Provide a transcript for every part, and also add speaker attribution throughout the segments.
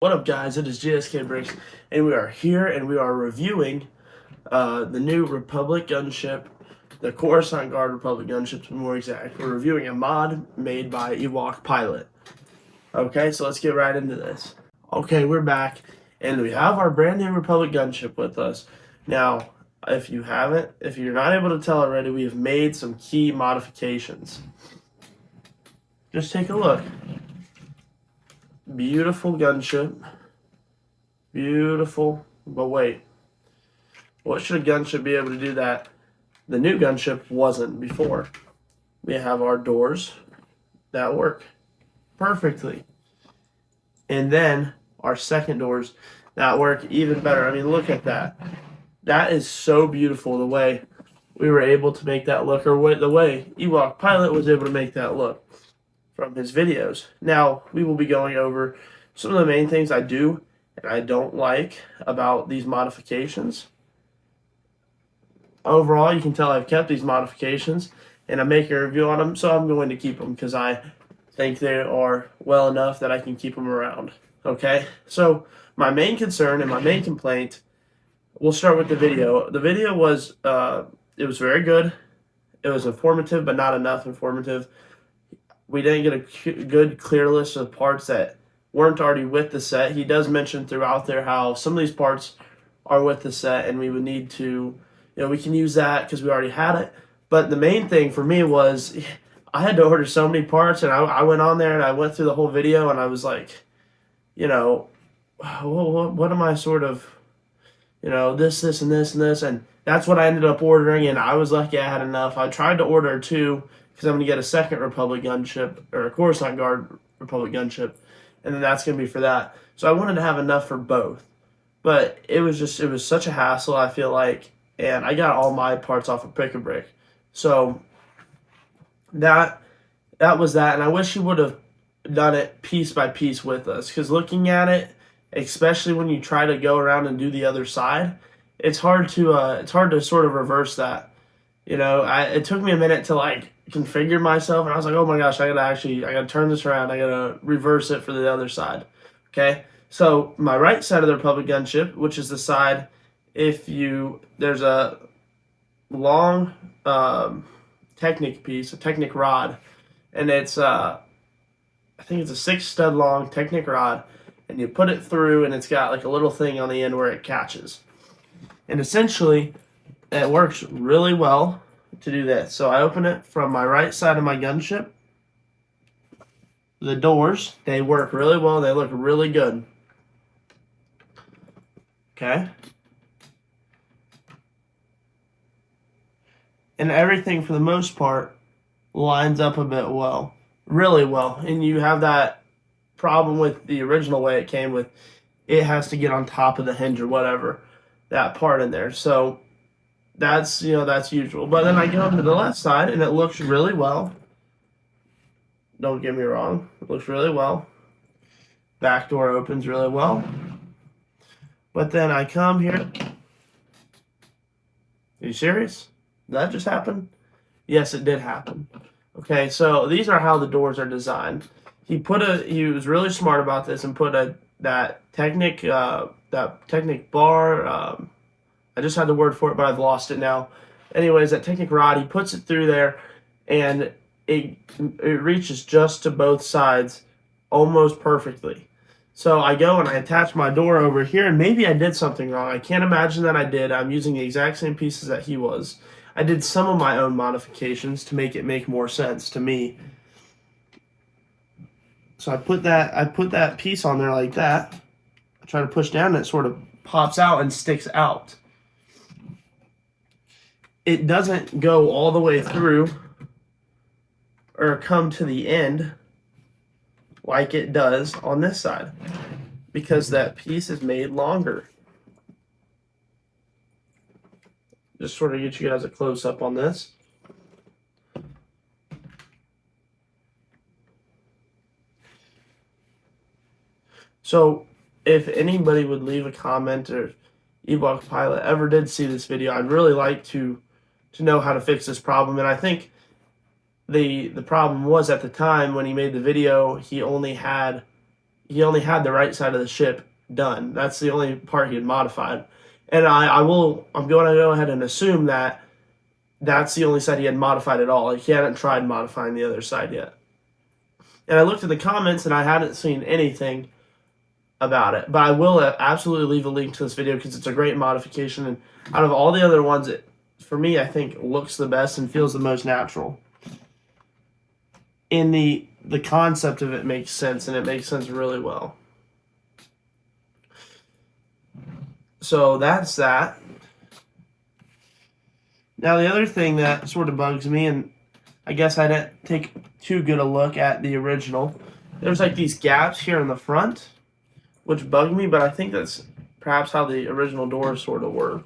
Speaker 1: What up, guys? It is GSK Bricks, and we are here and we are reviewing the new Republic gunship, the Coruscant Guard Republic gunship to be more exact. We're reviewing a mod made by Ewok Pilot. Okay, so let's get right into this. Okay, we're back, and we have our brand new Republic gunship with us. Now, if you're not able to tell already, we have made some key modifications. Just take a look. Beautiful gunship. Beautiful. But wait. What should a gunship be able to do that the new gunship wasn't before? We have our doors that work perfectly. And then our second doors that work even better. I mean, look at that. That is so beautiful the way we were able to make that look, or the way Ewok Pilot was able to make that look from his videos. Now, we will be going over some of the main things I do and I don't like about these modifications. Overall, you can tell I've kept these modifications and I'm making a review on them, so I'm going to keep them because I think they are well enough that I can keep them around. Okay, so my main concern and my main complaint, we'll start with the video. The video was, it was very good. It was informative, but not enough informative. We didn't get a good, clear list of parts that weren't already with the set. He does mention throughout there how some of these parts are with the set, and we would need to, we can use that because we already had it. But the main thing for me was I had to order so many parts, and I went on there and I went through the whole video, and I was like, what am I sort of, this, and this, and this, and that's what I ended up ordering, and I was lucky I had enough. I tried to order two, because I'm going to get a second Republic gunship, or a Coruscant Guard Republic gunship, and then that's going to be for that. So I wanted to have enough for both. But it was such a hassle, I feel like, and I got all my parts off of Pick-a-Brick. So that was that, and I wish he would have done it piece by piece with us, because looking at it, especially when you try to go around and do the other side, it's hard to sort of reverse that. It took me a minute to configure myself, and I was like, oh my gosh, I gotta turn this around, I gotta reverse it for the other side. Okay, so my right side of the Republic gunship, which is the side, there's a long Technic piece, a Technic rod, and it's I think it's a 6 stud long Technic rod, and you put it through, and it's got like a little thing on the end where it catches, and essentially it works really well to do this. So I open it from my right side of my gunship. The doors, they work really well. They look really good. Okay. And everything, for the most part, lines up a bit well. Really well. And you have that problem with the original way it came with. It has to get on top of the hinge or whatever, that part in there. So that's usual. But then I go to the left side, and it looks really well. Don't get me wrong. It looks really well. Back door opens really well. But then I come here. Are you serious? Did that just happen? Yes, it did happen. Okay, so these are how the doors are designed. He was really smart about this and put that Technic bar. I just had the word for it, but I've lost it now. Anyways, that Technic rod, he puts it through there, and it reaches just to both sides almost perfectly. So I go and I attach my door over here, and maybe I did something wrong. I can't imagine that I did. I'm using the exact same pieces that he was. I did some of my own modifications to make it make more sense to me. So I put that piece on there like that. I try to push down, and it sort of pops out and sticks out. It doesn't go all the way through or come to the end like it does on this side, because that piece is made longer. Just sort of get you guys a close-up on this. So if anybody would leave a comment, or Ewok Pilot ever did see this video, I'd really like to know how to fix this problem. And I think the problem was, at the time when he made the video, he only had he only had the right side of the ship done. That's the only part he had modified. And I'm going to go ahead and assume that that's the only side he had modified at all. Like, he hadn't tried modifying the other side yet. And I looked at the comments and I hadn't seen anything about it. But I will absolutely leave a link to this video because it's a great modification. And out of all the other ones, it, for me, I think looks the best and feels the most natural. In the concept of it makes sense, and it makes sense really well. So that's that. Now the other thing that sort of bugs me, and I guess I didn't take too good a look at the original, there's like these gaps here in the front, which bug me, but I think that's perhaps how the original doors sort of were.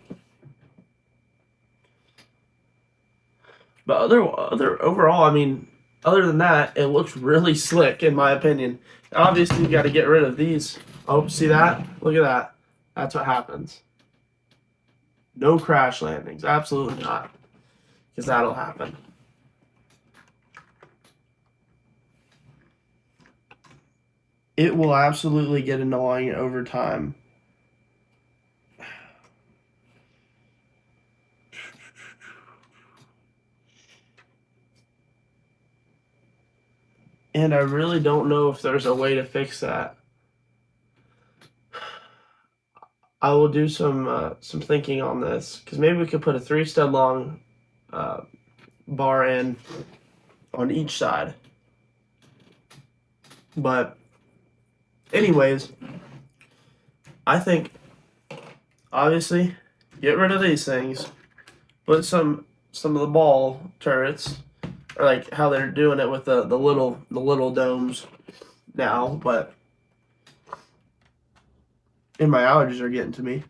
Speaker 1: But overall, I mean, other than that, it looks really slick in my opinion. Obviously, you got to get rid of these. Oh, see that? Look at that. That's what happens. No crash landings. Absolutely not. Because that'll happen. It will absolutely get annoying over time. And I really don't know if there's a way to fix that. I will do some thinking on this, because maybe we could put a 3-stud long bar in on each side. But anyways, I think obviously get rid of these things, put some of the ball turrets, or like how they're doing it with the little domes now, but. And my allergies are getting to me.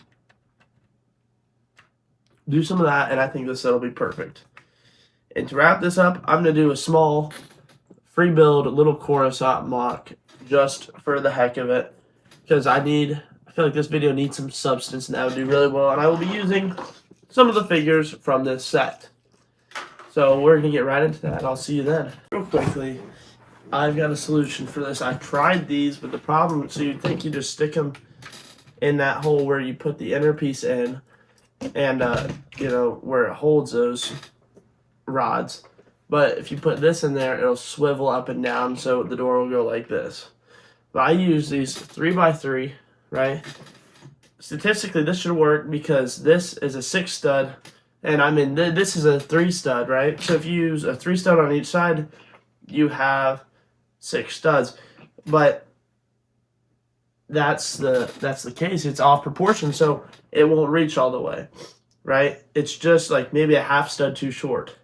Speaker 1: Do some of that, and I think this set will be perfect. And to wrap this up, I'm going to do a small free build little coruscant mock just for the heck of it. Because I feel like this video needs some substance, and that would do really well. And I will be using some of the figures from this set. So we're going to get right into that. I'll see you then. Real quickly, I've got a solution for this. I tried these, but the problem, so you'd think you just stick them in that hole where you put the inner piece in, and you know, where it holds those rods. But if you put this in there, it'll swivel up and down, so the door will go like this. But I use these 3x3, right? Statistically, this should work because this is a 6-stud, and I mean this is a 3-stud, right? So if you use a 3-stud on each side, you have 6 studs. But that's the case. It's off proportion, so it won't reach all the way, right? It's just like maybe a half stud too short.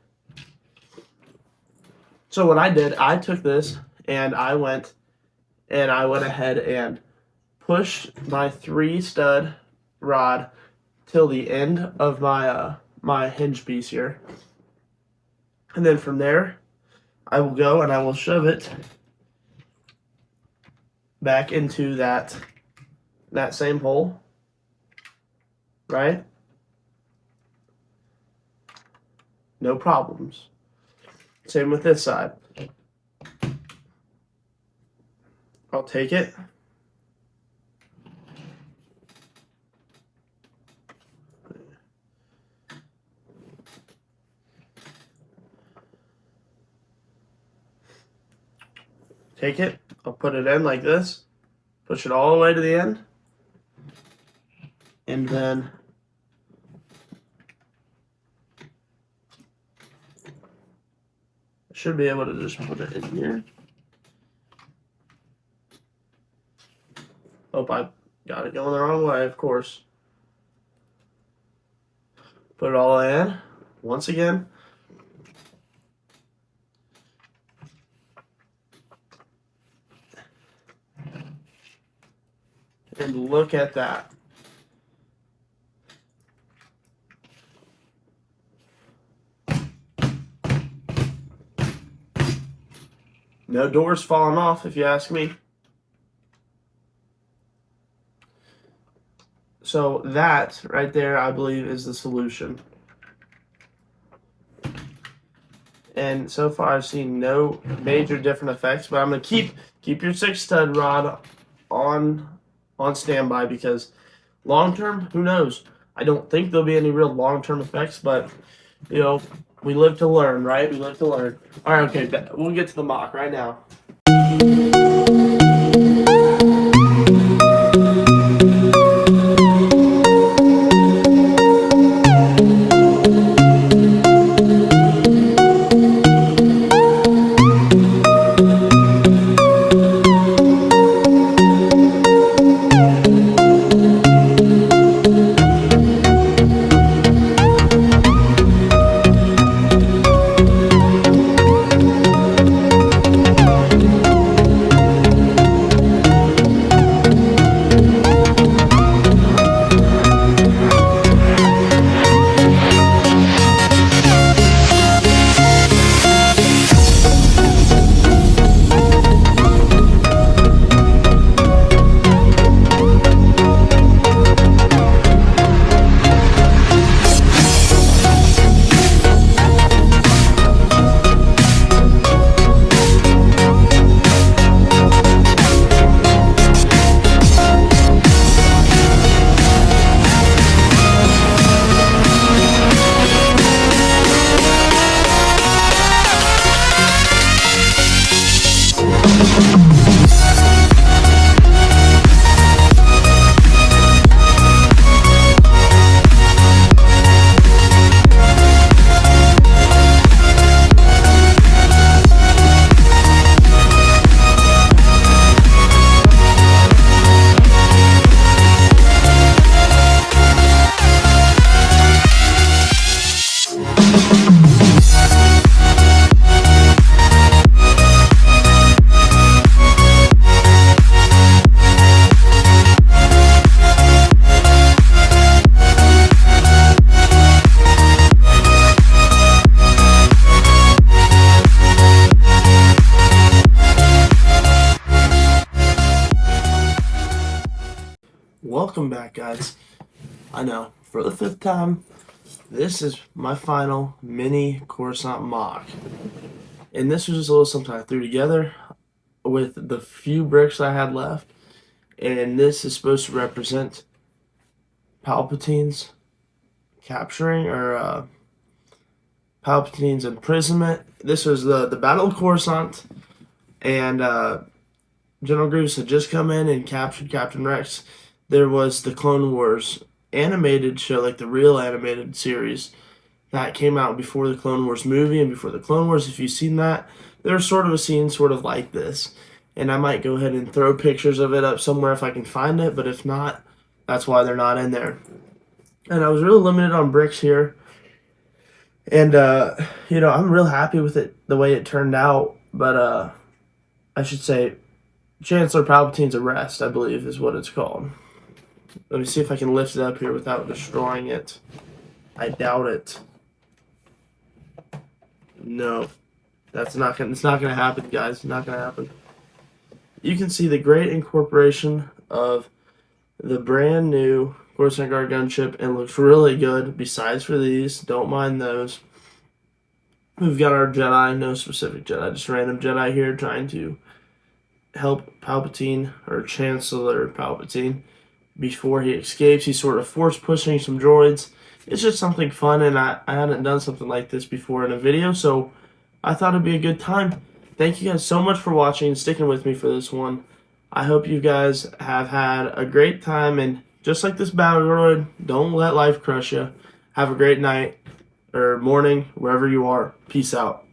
Speaker 1: So what I did, I took this and I went ahead and pushed my 3-stud rod till the end of my my hinge piece here, and then from there I will go and I will shove it back into that same hole, right? No problems. Same with this side. I'll take it. Take it, I'll put it in like this, push it all the way to the end, and then I should be able to just put it in here. Oh, I got it going the wrong way, of course. Put it all in, once again. And look at that. No doors falling off, if you ask me. So that right there, I believe, is the solution. And so far, I've seen no major different effects. But I'm gonna keep your 6-stud rod on standby because long term, who knows? I don't think there'll be any real long term effects, but we live to learn, right? We live to learn. All right, okay, we'll get to the mock right now. Welcome back, guys. I know, for the 5th time, this is my final mini coruscant mock. And this was just a little something I threw together with the few bricks I had left. And this is supposed to represent Palpatine's capturing, or Palpatine's imprisonment. This was the Battle of Coruscant, and General Grievous had just come in and captured Captain Rex. There was the Clone Wars animated show, like the real animated series, that came out before the Clone Wars movie and before the Clone Wars. If you've seen that, there's sort of a scene sort of like this. And I might go ahead and throw pictures of it up somewhere if I can find it, but if not, that's why they're not in there. And I was really limited on bricks here. And, I'm real happy with it, the way it turned out. But I should say Chancellor Palpatine's arrest, I believe, is what it's called. Let me see if I can lift it up here without destroying it. I doubt it. No, it's not gonna happen, guys. It's not gonna happen. You can see the great incorporation of the brand new Coruscant Guard gunship, and looks really good. Besides for these, don't mind those. We've got our Jedi, no specific Jedi, just random Jedi here trying to help Palpatine, or Chancellor Palpatine, before he escapes. He's sort of force pushing some droids. It's just something fun, and I hadn't done something like this before in a video, so I thought it'd be a good time. Thank you guys so much for watching and sticking with me for this one. I hope you guys have had a great time, and just like this battle droid, don't let life crush you. Have a great night or morning wherever you are. Peace out.